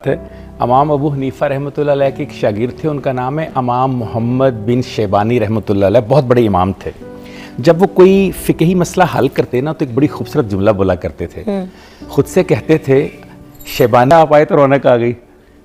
थे। इमाम अबू हनीफा रहमतुल्लाह अलैह के एक शागिर्द थे, उनका नाम है इमाम मोहम्मद बिन शेबानी रहमतुल्लाह अलैह। बहुत बड़े इमाम थे। जब वो कोई फ़िक़ही मसला हल करते ना तो एक बड़ी खूबसूरत जुमला बोला करते थे। खुद से कहते थे, शेबाना आप आए तो रौनक आ गई।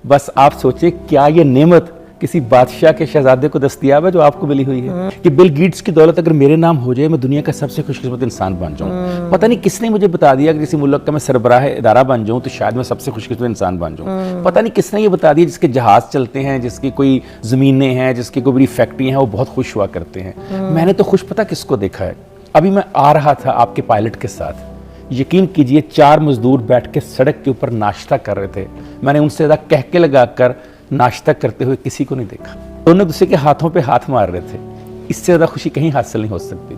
बस आप सोचे क्या ये नेमत किसी बादशाह के शहजादे को दस्तयाब है जो आपको मिली हुई है कि बिल गेट्स की दौलत अगर मेरे नाम हो जाए मैं दुनिया का सबसे खुशकिस्मत इंसान बन जाऊं। पता नहीं किसने मुझे बता दिया कि किसी मुल्क का मैं सरबराह इदारा बन जाऊं तो शायद मैं सबसे खुशकिस्मत इंसान बन जाऊं। पता नहीं किसने ये बता दिया जिसके जहाज चलते हैं, जिसकी कोई ज़मीनें हैं, जिसकी कोई बड़ी फैक्ट्री हैं, वो बहुत खुश हुआ करते हैं। मैंने तो खुश पता किसको देखा है। अभी मैं आ रहा था आपके पायलट के साथ, यकीन कीजिए 4 मजदूर बैठ के सड़क के ऊपर नाश्ता कर रहे थे। मैंने उनसे ज़्यादा कहके लगाकर नाश्ता करते हुए किसी को नहीं देखा। दोनों दूसरे के हाथों पे हाथ मार रहे थे। इससे ज़्यादा खुशी कहीं हासिल नहीं हो सकती।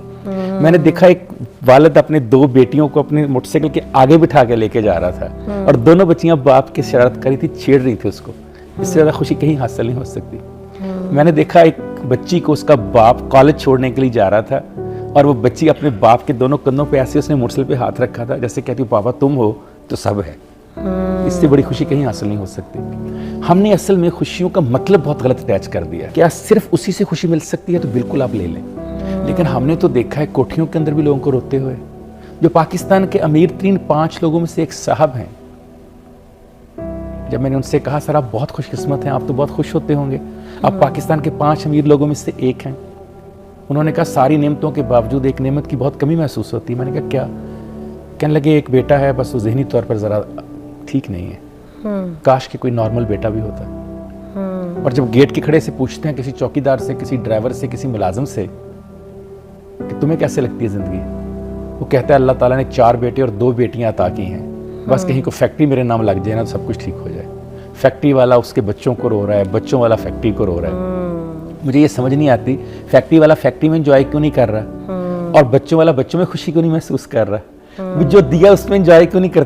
मैंने देखा एक वालिद अपने 2 बेटियों को अपने मोटरसाइकिल के आगे बिठा के लेके जा रहा था और दोनों बच्चियां बाप की शरारत करी थी, छेड़ रही थी उसको। इससे ज़्यादा खुशी कहीं हासिल नहीं हो सकती। मैंने देखा एक बच्ची को उसका बाप कॉलेज छोड़ने के लिए जा रहा था और वो बच्ची अपने बाप के दोनों कंधों पे ऐसे उसने मोटरसाइकिल पे हाथ रखा था जैसे कहती पापा तुम हो तो सब है। इससे बड़ी खुशी कहीं हासिल नहीं हो सकती। हमने असल में खुशियों का मतलब बहुत गलत अटैच कर दिया। क्या सिर्फ उसी से खुशी मिल सकती है तो बिल्कुल आप ले लें, लेकिन हमने तो देखा है कोठियों के अंदर भी लोगों को रोते हुए। जो पाकिस्तान के अमीर तरीन 5 लोगों में से एक साहब हैं, जब मैंने उनसे कहा सर आप बहुत खुशकिस्मत हैं, आप तो बहुत खुश होते होंगे, आप पाकिस्तान के 5 अमीर लोगों में से एक हैं। उन्होंने कहा सारी नेमतों के बावजूद एक नेमत की बहुत कमी महसूस होती है। मैंने कहा क्या? कहने लगे एक बेटा है, बस वो ज़हनी तौर पर ज़रा ठीक नहीं है, काश कि कोई नॉर्मल बेटा भी होता। और जब गेट के खड़े से पूछते हैं किसी चौकीदार से, किसी ड्राइवर से, किसी मुलाजिम से कि तुम्हें कैसे लगती है ज़िंदगी, वो कहता है अल्लाह ताला ने 4 बेटे और 2 बेटियां अता की हैं, बस कहीं को फैक्ट्री मेरे नाम लग जाए ना तो सब कुछ ठीक हो जाए। फैक्ट्री वाला उसके बच्चों को रो रहा है, बच्चों वाला फैक्ट्री को रो रहा है। मुझे ये समझ नहीं आती फैक्ट्री वाला फैक्ट्री में एंजॉय क्यों नहीं कर रहा और बच्चों वाला बच्चों में खुशी क्यों नहीं महसूस कर रहा। जो दिया उसमें एंजॉय क्यों नहीं करता।